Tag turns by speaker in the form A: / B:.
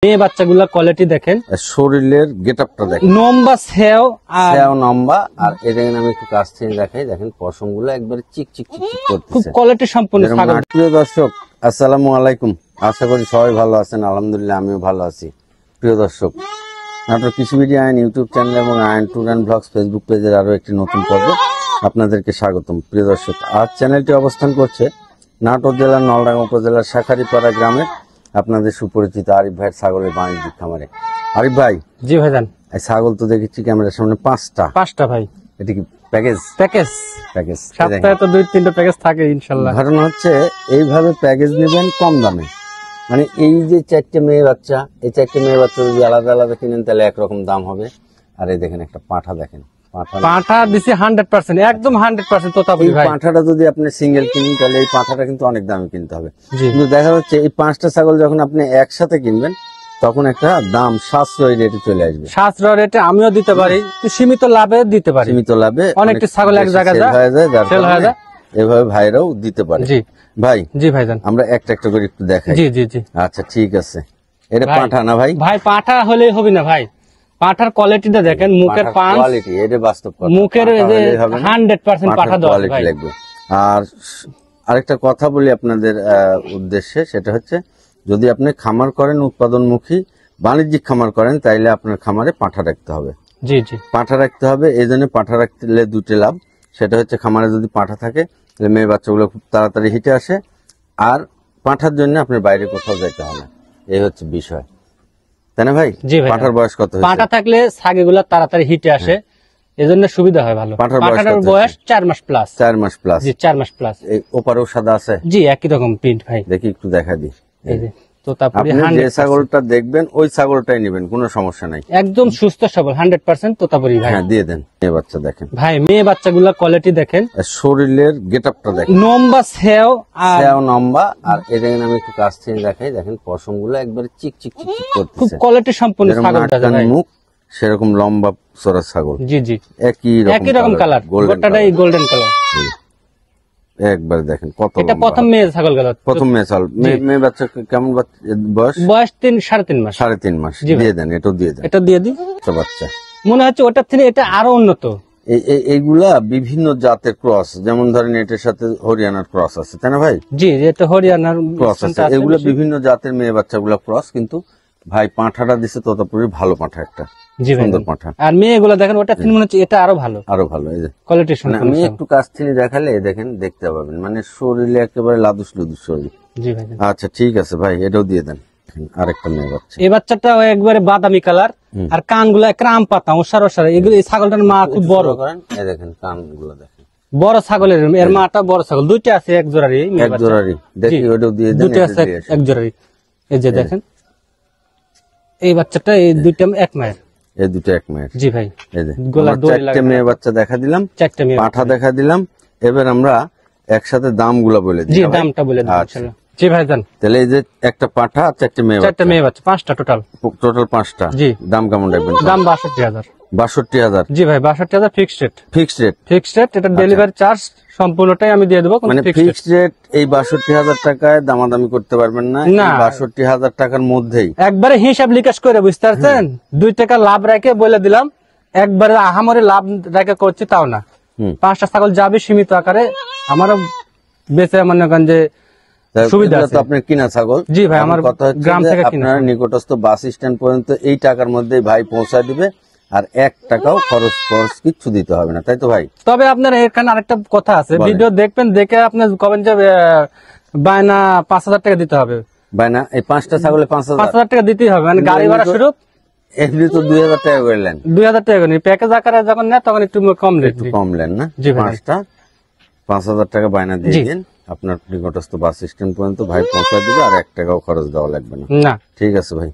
A: মেয়ে বাচ্চাগুলা কোয়ালিটি দেখেন,
B: শরীরের গেটআপটা দেখেন,
A: লম্বা সেও আর
B: সেও লম্বা। আর এটা আমি একটু কাছ থেকে দেখাই, দেখেন পশমগুলো একবারে চিক চিক চিক চিক
A: খুব
B: করতেছে।
A: কোয়ালিটি সম্পন্ন ছাগল।
B: প্রিয় দর্শক, আসসালামু আলাইকুম। আশা করি সবাই ভালো আছেন, আলহামদুলিল্লাহ আমিও ভালো আছি। প্রিয় দর্শক, নাটোর কৃষি ভিডিও আইন ইউটিউব চ্যানেল এবং আইন ট্যুর অ্যান্ড ব্লগস ফেসবুক পেজের আরো একটি নতুন পর্বে আপনাদেরকে স্বাগতম। প্রিয় দর্শক, আজ চ্যানেলটি অবস্থান করছে নাটোর জেলার নলডাঙ্গা উপজেলার শাখারিপাড়া গ্রামে আপনাদের সুপরিচিত আরিফ ভাইয়ের ছাগলের বাণিজ্যিক খামারে। আরিফ ভাই,
A: জি ভাইজান,
B: এই ছাগল তো দেখেছি ক্যামেরার সামনে পাঁচটা।
A: ভাই
B: এটা কি প্যাকেজ?
A: প্যাকেজ সপ্তাহে তো 2-3টা প্যাকেজ থাকে ইনশাআল্লাহ।
B: ঘটনা হচ্ছে এইভাবে প্যাকেজ নেবেন কম দামে, মানে এই যে 4টে মেয়ে বাচ্চা, এই 4টে মেয়ে বাচ্চা যদি আলাদা আলাদা কিনেন তাহলে একরকম দাম হবে। আর এই দেখেন একটা পাঁঠা, দেখেন
A: পাঁঠা দিছি 100%, একদম 100% তোতাপুরি ভাই।
B: পাঁঠাটা যদি আপনি সিঙ্গেল কিনেন তাহলে এই পাঁঠাটা কিন্তু অনেক দামে কিনতে হবে।
A: জি।
B: কিন্তু দেখা যাচ্ছে এই 5টা ছাগল যখন আপনি একসাথে কিনবেন তখন একটা দাম সাশ্রয়ী রেটে চলে আসবে।
A: সাশ্রয় রেটে আমিও দিতে পারি, সীমিত লাভে দিতে পারি।
B: সীমিত লাভে
A: অনেকটা ছাগল এক জায়গায়
B: হয়ে যায়, যার
A: সেল হয়ে
B: কারণে
A: যায়।
B: এভাবে ভাইরাও দিতে পারে।
A: জি
B: ভাই,
A: জি ভাইজান,
B: আমরা একটা একটা করে একটু দেখাই।
A: জি জি জি।
B: আচ্ছা ঠিক আছে, এটা
A: ভাই,
B: পাঁঠা না ভাই?
A: ভাই পাঁঠা হলেই হবে না ভাই, পাঁঠার কোয়ালিটিটা দেখেন, মুখের পাঁচ
B: কোয়ালিটি, এটা বাস্তব কথা।
A: মুখের
B: পাঁঠা হলেই হবে না,
A: 100% পাঁঠা দেওয়া
B: কোয়ালিটি
A: ভাই।
B: লাগবে। আর আরেকটা কথা বলি আপনাদের উদ্দেশ্যে, সেটা হচ্ছে যদি আপনি খামার করেন উৎপাদনমুখী বাণিজ্যিক খামার করেন তাইলে আপনার খামারে পাঁঠা রাখতে হবে।
A: জি জি,
B: পাঁঠা রাখতে হবে। এই জন্য পাঁঠা রাখলে দুটি লাভ, সেটা হচ্ছে খামারে যদি পাঁঠা থাকে তাহলে মেয়ে বাচ্চাগুলো খুব তাড়াতাড়ি হিটে আসে, আর পাঁঠার জন্য আপনার বাইরে কোথাও যেতে হবে না, এই হচ্ছে বিষয়, তাই না ভাই?
A: জি ভাই।
B: পাঁঠার বয়স কত?
A: পাঁঠা থাকলে ছাগলগুলো তাড়াতাড়ি হিটে আসে, এজন্য সুবিধা হয় ভালো।
B: পাঁঠার
A: বয়স 4 মাস প্লাস।
B: 4 মাস প্লাস।
A: জি 4 মাস প্লাস।
B: এই ওপারেও সাদা আছে?
A: জি একই রকম প্রিন্ট ভাই।
B: দেখি একটু দেখা দিই।
A: এই যে তোতাপুরি
B: আপনি যে
A: 100%,
B: ছাগলটা দেখবেন ওই ছাগলটাই নেবেন, কোনো সমস্যা নাই।
A: একদম সুস্থ সবল 100% তোতাপুরি ভাই।
B: হ্যাঁ দিয়ে দেন। মেয়ে বাচ্চা দেখেন
A: ভাই, মেয়ে বাচ্চাগুলা কোয়ালিটি দেখেন,
B: শরীরের গেটআপটা দেখেন,
A: লম্বা সেও আর
B: সেও লম্বা। আর এটা আমি একটু কাছ থেকে দেখাই, দেখেন পশমগুলো একবারে চিক চিক চিক চিক
A: খুব
B: করতেছে।
A: কোয়ালিটি সম্পন্ন
B: যেরকম
A: ছাগলটা
B: নাক কান
A: ভাই।
B: মুখ সেরকম লম্বা চড়া ছাগল,
A: জি জি,
B: একই
A: রকম কালার, গোটাটাই গোল্ডেন কালার।
B: একবার দেখেন কত
A: এটা
B: লম্বা।
A: প্রথম মেয়ে ছাগল গেল,
B: প্রথম মেয়ে ছাগল। মেয়ে বাচ্চা কেমন বয়স?
A: বয়স 3.5 মাস।
B: 3.5 মাস।
A: জি ভাই।
B: দিয়ে দেন, এটাও দিয়ে দেন।
A: এটা দিয়ে দিই,
B: ছোট বাচ্চা
A: মনে হচ্ছে ওটার থেকে এটা আরো উন্নত।
B: এইগুলা বিভিন্ন জাতের ক্রস, যেমন ধরেন এটার সাথে হরিয়ানার ক্রস আছে, তাই না ভাই?
A: জি, এটা হরিয়ানার
B: ক্রস আছে, এগুলো বিভিন্ন জাতের মেয়ে বাচ্চাগুলা ক্রস। কিন্তু ভাই পাঁঠাটা দিছে তোতাপুরি ভালো পাঁঠা, একটা
A: জি ভাই,
B: সুন্দর পাঁঠা।
A: আর মেয়েগুলো দেখেন ওটা থেকে মনে হচ্ছে এটা আরো ভালো,
B: আরো ভালো। এই যে
A: কোয়ালিটি
B: মানে
A: সম্পন্ন।
B: আমি একটু কাছ থেকে দেখালে দেখেন দেখতে পাবেন, মানে শরীরে একেবারে লাদুস লুদুস শরীর।
A: জি ভাই।
B: আচ্ছা ঠিক আছে ভাই, এটাও দিয়ে দেন। আরেকটা মেয়ে বাচ্চা,
A: এই বাচ্চাটা একবারে বাদামি কালার, আর কানগুলো ক্রাম পাতা ওসার ওসার। এগুলো এই ছাগলটার মা খুব বড়,
B: করেন এই দেখেন কানগুলো দেখেন,
A: বড় ছাগলের, এর মাটা বড় ছাগল, দুইটা আছে এক জোড়ারই,
B: এক জোড়ারি। দেখি ওটাও দিয়ে দেন।
A: দুইটা আছে এক জোড়ারই। এই যে দেখেন এই বাচ্চাটা, এই দুইটা এক মায়ের।
B: এই দুটো এক মায়ের।
A: জি ভাই,
B: এই যে
A: গলার
B: আমরা
A: দড়ি
B: 4টে মেয়ে বাচ্চা দেখা দিলাম,
A: 4টে মেয়ে
B: পাঁঠা দেখা দিলাম। এবার আমরা একসাথে দামগুলো বলে দিই।
A: জি, দামটা বলে দিন
B: আচ্ছা।
A: ইনশাআল্লাহ। জি ভাই জান,
B: তাহলে এই যে একটা পাঁঠা আর 4টে মেয়ে
A: 4টে মেয়ে বাচ্চা, 5টা টোটাল।
B: টোটাল 5টা।
A: জি।
B: দাম কেমন রাখবেন?
A: দাম 62,000।
B: 62,000
A: জি ভাই, 62,000 fixed rate.
B: Fixed rate?
A: Fixed rate, এটা ডেলিভারি চার্জ সম্পূর্ণটাই আমি দিয়ে দেবো।
B: মানে ফিক্সড রেট এই 62,000 টাকায় দামাদামি করতে পারবেন না?
A: না।
B: 62,000 টাকার মধ্যেই
A: একবারে হিসাব নিকাশ করে, বুঝতে পারছেন? 2 টাকা লাভ রেখে বলে দিলাম, একবারে আহামরি লাভ রেখে করছি তাও না। 5টা ছাগল যাবে সীমিত আকারে, আমারও বেঁচে মনে করেন যে সুবিধা আছে।
B: তো আপনার কিনা ছাগল?
A: জি ভাই, আমার
B: কথা হচ্ছে
A: গ্রাম
B: যে
A: থেকে কিনা।
B: আপনার নিকটস্থ বাস স্ট্যান্ড পর্যন্ত এই টাকার মধ্যেই ভাই পৌঁছায় দিবে, আর 1 টাকাও খরচ কিচ্ছু দিতে হবে না, তাই তো ভাই?
A: তবে আপনার এখানে আরেকটা কথা আছে,
B: বলেন।
A: ভিডিও দেখবেন, দেখে আপনি কবেন যে বায়না 5,000 টাকা দিতে হবে।
B: ভাই না, এই 5টা ছাগলে 5,000?
A: 5,000 টাকা দিতেই হবে, মানে গাড়ি ভাড়া শুরু।
B: এমনি তো 2,000 টাকা করলেন।
A: 2,000 টাকা করে প্যাকেজ আকারে যখন নেয় তখন একটু কম রেট।
B: একটু কমলেন না?
A: জি ভাই।
B: 5টা 5,000 টাকা বায়না দিয়ে
A: জি।
B: দিন, আপনার নিকটস্থ বাস স্ট্যান্ড পর্যন্ত ভাই পৌঁছায় দিবে, আর 1 টাকাও খরচ দেওয়া লাগবে না।
A: না,
B: ঠিক আছে ভাই।